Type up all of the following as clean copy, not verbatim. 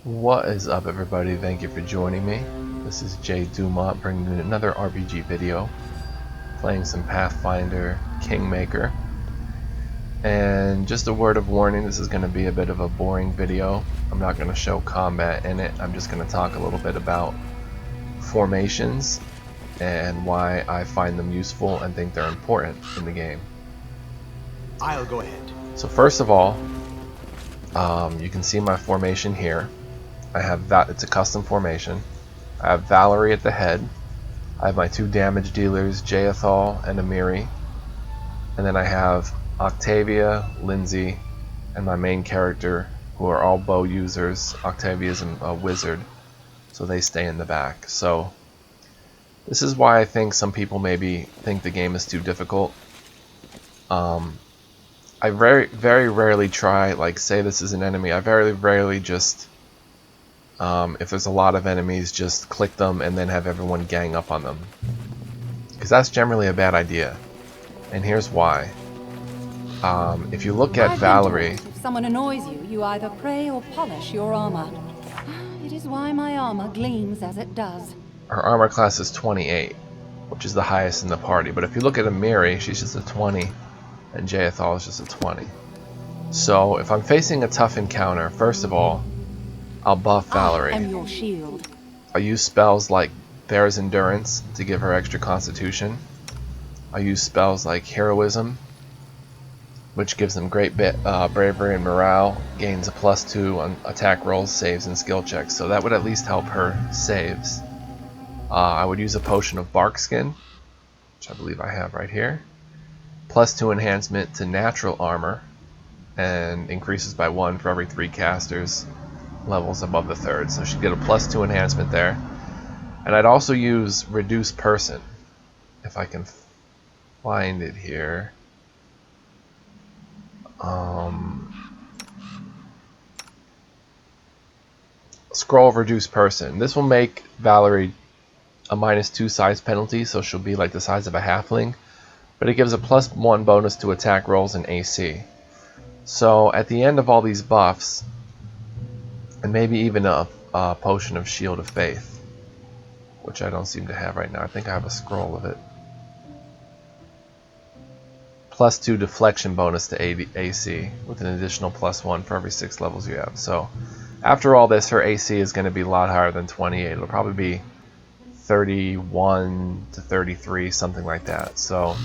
What is up, everybody? Thank you for joining me. This is Jay Dumont bringing you another RPG video, playing some Pathfinder Kingmaker. And just a word of warning, this is going to be a bit of a boring video. I'm not going to show combat in it. I'm just going to talk a little bit about formations and why I find them useful and think they're important in the game. I'll go ahead. So first of all, you can see my formation here. I have that. It's a custom formation. I have Valerie at the head. I have my two damage dealers, Jaethal and Amiri, and then I have Octavia, Lindsay, and my main character, who are all bow users. Octavia's a wizard, so they stay in the back. So this is why I think some people maybe think the game is too difficult. I very rarely try, like, say this is an enemy. I very rarely just, if there's a lot of enemies, just click them and then have everyone gang up on them, because that's generally a bad idea. And here's why. If you look at Valerie, if someone annoys you, you either pray or polish your armor. It is why my armor gleams as it does. her armor class is 28, which is the highest in the party. But if you look at Amiri, she's just a 20, and Jaethal is just a 20. So if I'm facing a tough encounter, first of all, I'll buff Valerie. I am your shield. I'll use spells like Bear's Endurance to give her extra constitution. I'll use spells like Heroism, which gives them great bravery and morale, gains a +2 on attack rolls, saves, and skill checks, so that would at least help her saves. I would use a potion of bark skin, which I believe I have right here. +2 enhancement to natural armor, and increases by 1 for every 3 casters levels above the 3rd, so she'd get a +2 enhancement there. And I'd also use reduce person, if I can find it here. Scroll of reduce person. This will make Valerie a -2 size penalty, so she'll be like the size of a halfling, but it gives a +1 bonus to attack rolls and AC. So at the end of all these buffs, and maybe even a potion of Shield of Faith, which I don't seem to have right now. I think I have a scroll of it. +2 deflection bonus to AC with an additional +1 for every 6 levels you have. So after all this, her AC is going to be a lot higher than 28. It'll probably be 31 to 33, something like that. So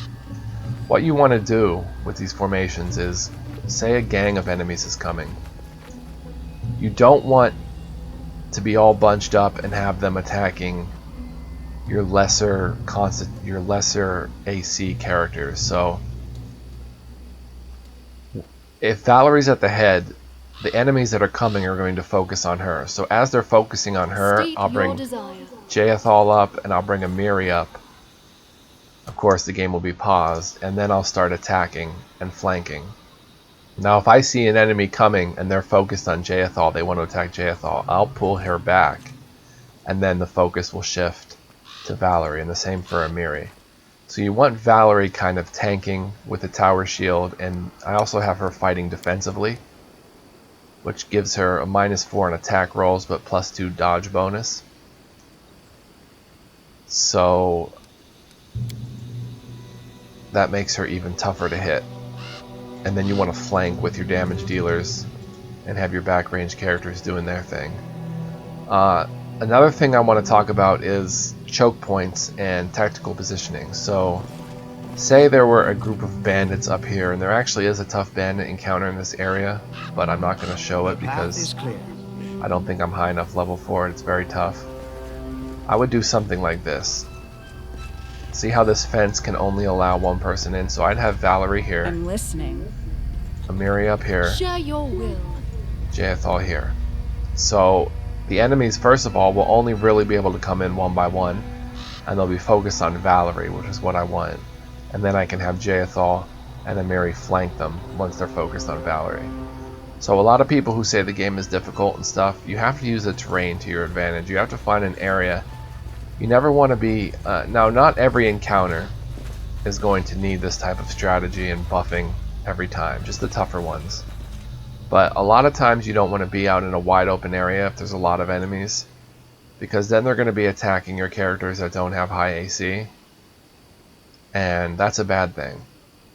what you want to do with these formations is, say a gang of enemies is coming. You don't want to be all bunched up and have them attacking your lesser AC characters. So if Valerie's at the head, the enemies that are coming are going to focus on her. So as they're focusing on her, I'll bring Jaethal up and I'll bring Amiri up. Of course, the game will be paused, and then I'll start attacking and flanking. Now if I see an enemy coming and they're focused on Jaethal, they want to attack Jaethal, I'll pull her back, and then the focus will shift to Valerie, and the same for Amiri. So you want Valerie kind of tanking with the tower shield, and I also have her fighting defensively, which gives her a -4 on attack rolls but +2 dodge bonus. So that makes her even tougher to hit. And then you want to flank with your damage dealers and have your back range characters doing their thing. Another thing I want to talk about is choke points and tactical positioning. So say there were a group of bandits up here, and there actually is a tough bandit encounter in this area, but I'm not going to show it because I don't think I'm high enough level for it. It's very tough. I would do something like this. See how this fence can only allow one person in? So I'd have Valerie here. I'm listening. Amiri up here. Share your will. Jaethal here. So the enemies, first of all, will only really be able to come in one by one, and they'll be focused on Valerie, which is what I want. And then I can have Jaethal and Amiri flank them once they're focused on Valerie. So a lot of people who say the game is difficult and stuff, you have to use the terrain to your advantage. You have to find an area. You never want to be... now, not every encounter is going to need this type of strategy and buffing every time, just the tougher ones. But a lot of times you don't want to be out in a wide open area if there's a lot of enemies, because then they're going to be attacking your characters that don't have high AC, and that's a bad thing.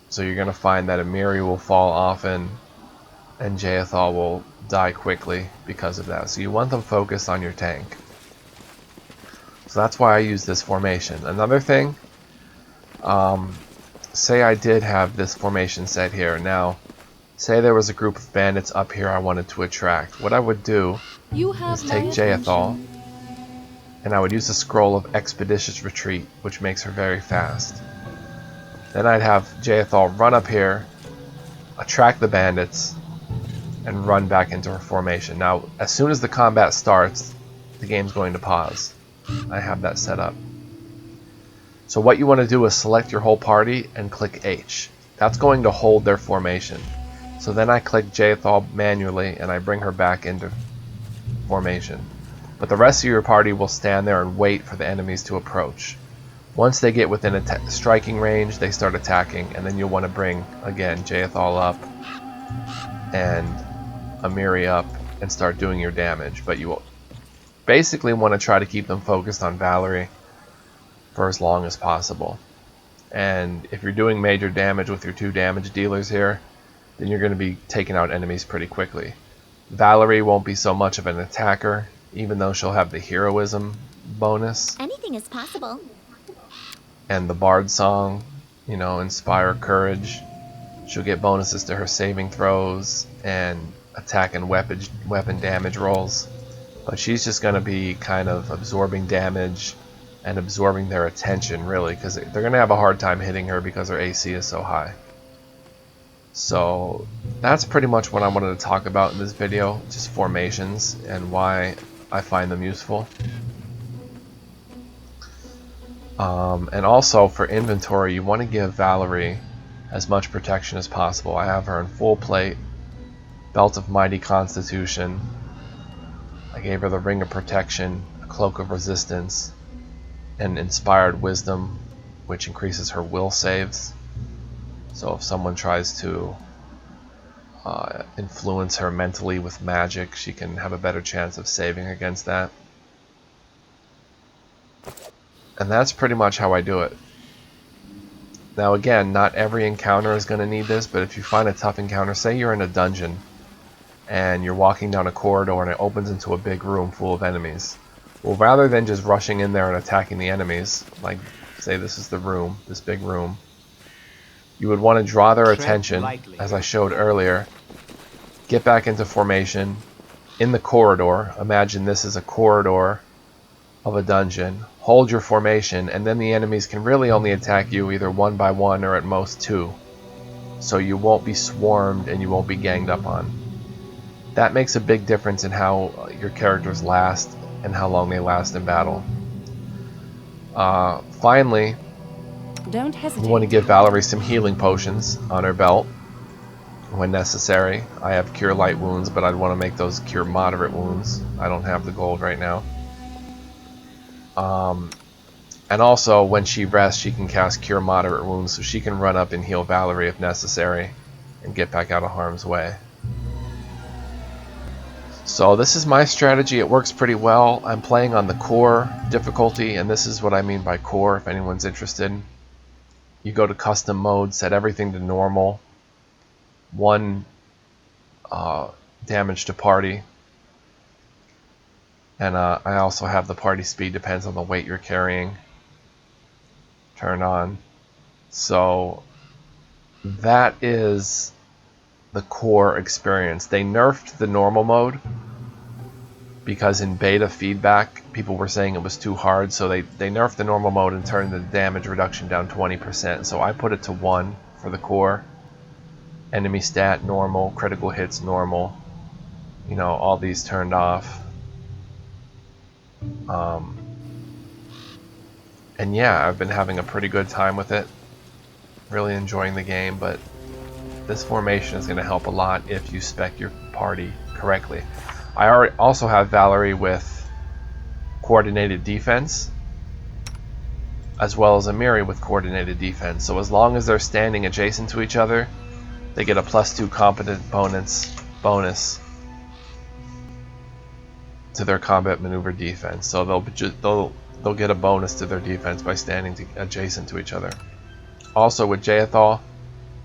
So you're going to find that Amiri will fall often and Jaethal will die quickly because of that. So you want them focused on your tank. So that's why I use this formation. Another thing, say I did have this formation set here. Now, say there was a group of bandits up here I wanted to attract. What I would do is take Jaethal, and I would use the scroll of Expeditious Retreat, which makes her very fast. Then I'd have Jaethal run up here, attract the bandits, and run back into her formation. Now, as soon as the combat starts, the game's going to pause. I have that set up. So what you want to do is select your whole party and click H. That's going to hold their formation. So then I click Jaethal manually and I bring her back into formation. But the rest of your party will stand there and wait for the enemies to approach. Once they get within a striking range, they start attacking, and then you'll want to bring, again, Jaethal up and Amiri up and start doing your damage. But you will basically want to try to keep them focused on Valerie for as long as possible. And if you're doing major damage with your 2 damage dealers here, then you're going to be taking out enemies pretty quickly. Valerie won't be so much of an attacker, even though she'll have the heroism bonus. Anything is possible. And the Bard Song, you know, inspire courage. She'll get bonuses to her saving throws and attack and weapon damage rolls. But she's just going to be kind of absorbing damage and absorbing their attention, really, because they're going to have a hard time hitting her because her AC is so high. So that's pretty much what I wanted to talk about in this video, just formations and why I find them useful. And also for inventory, you want to give Valerie as much protection as possible. I have her in full plate, Belt of Mighty Constitution. I gave her the Ring of Protection, a Cloak of Resistance, and Inspired Wisdom, which increases her will saves. So if someone tries to influence her mentally with magic, she can have a better chance of saving against that. And that's pretty much how I do it. Now again, not every encounter is going to need this, but if you find a tough encounter, say you're in a dungeon and you're walking down a corridor and it opens into a big room full of enemies. Well, rather than just rushing in there and attacking the enemies, like say this is the room, this big room, you would want to draw their attention, as I showed earlier, get back into formation in the corridor. Imagine this is a corridor of a dungeon. Hold your formation, and then the enemies can really only attack you either 1 by 1 or at most 2. So you won't be swarmed and you won't be ganged up on. That makes a big difference in how your characters last and how long they last in battle. Finally, Don't hesitate. we want to give Valerie some healing potions on her belt when necessary. I have Cure Light Wounds, but I'd want to make those Cure Moderate Wounds. I don't have the gold right now. And also, when she rests, she can cast Cure Moderate Wounds, so she can run up and heal Valerie if necessary and get back out of harm's way. So this is my strategy. It works pretty well. I'm playing on the core difficulty, and this is what I mean by core, if anyone's interested. You go to custom mode, set everything to normal, 1 damage to party, and I also have the party speed, depends on the weight you're carrying, turned on. So that is the core experience. They nerfed the normal mode because in beta feedback people were saying it was too hard, so they nerfed the normal mode and turned the damage reduction down 20%. So I put it to 1 for the core. Enemy stat normal, critical hits normal, you know, all these turned off. And yeah, I've been having a pretty good time with it, really enjoying the game. But this formation is going to help a lot if you spec your party correctly. I also have Valerie with coordinated defense, as well as Amiri with coordinated defense. So as long as they're standing adjacent to each other, they get a +2 competent bonus bonus to their combat maneuver defense. So they'll get a bonus to their defense by standing adjacent to each other. Also with Jaethal,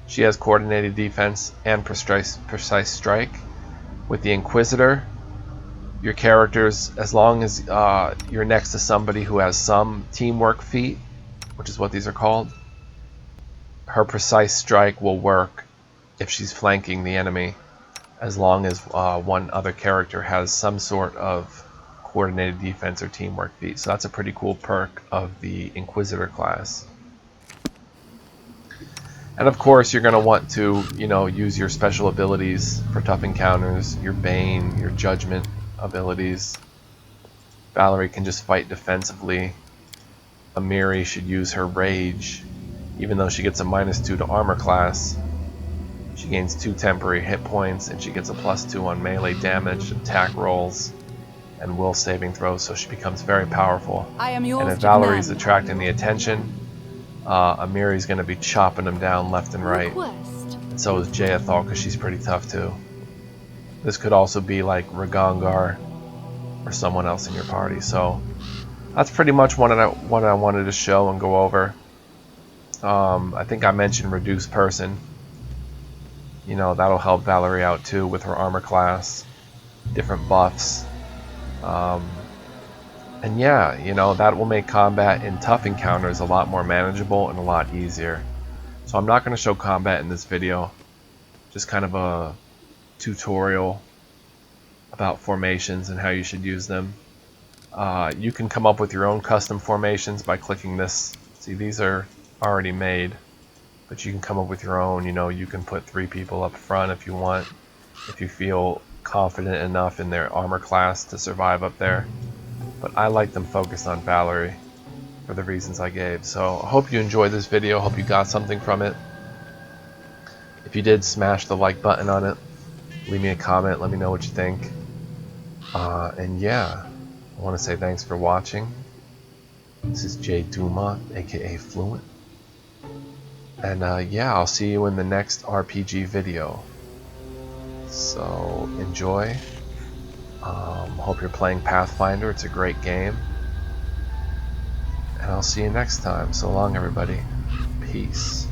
she has coordinated defense and precise strike. With the Inquisitor, your characters, as long as you're next to somebody who has some teamwork feat, which is what these are called, her precise strike will work if she's flanking the enemy, as long as one other character has some sort of coordinated defense or teamwork feat. So that's a pretty cool perk of the Inquisitor class. And of course, you're going to want to, use your special abilities for tough encounters, your Bane, your Judgment abilities. Valerie can just fight defensively. Amiri should use her Rage. Even though she gets a -2 to armor class, she gains 2 temporary hit points, and she gets a +2 on melee damage, attack rolls, and will saving throws, so she becomes very powerful. I am yours And if to Valerie's command. attracting the attention, Amiri's going to be chopping them down left and right. Request. And so is Jaethal, because she's pretty tough too. This could also be like Ragongar or someone else in your party. So that's pretty much what I wanted to show and go over. I think I mentioned Reduced Person. That'll help Valerie out too with her armor class, different buffs. And yeah, that will make combat in tough encounters a lot more manageable and a lot easier. So I'm not going to show combat in this video, just kind of a tutorial about formations and how you should use them. You can come up with your own custom formations by clicking this. See, these are already made, but you can come up with your own. You can put 3 people up front if you want, if you feel confident enough in their armor class to survive up there. But I like them focused on Valerie for the reasons I gave. So I hope you enjoyed this video. Hope you got something from it. If you did, smash the like button on it. Leave me a comment. Let me know what you think. And yeah, I want to say thanks for watching. This is Jay Dumont, aka Fluent. And yeah, I'll see you in the next RPG video. So enjoy. Hope you're playing Pathfinder. It's a great game. And I'll see you next time. So long, everybody. Peace.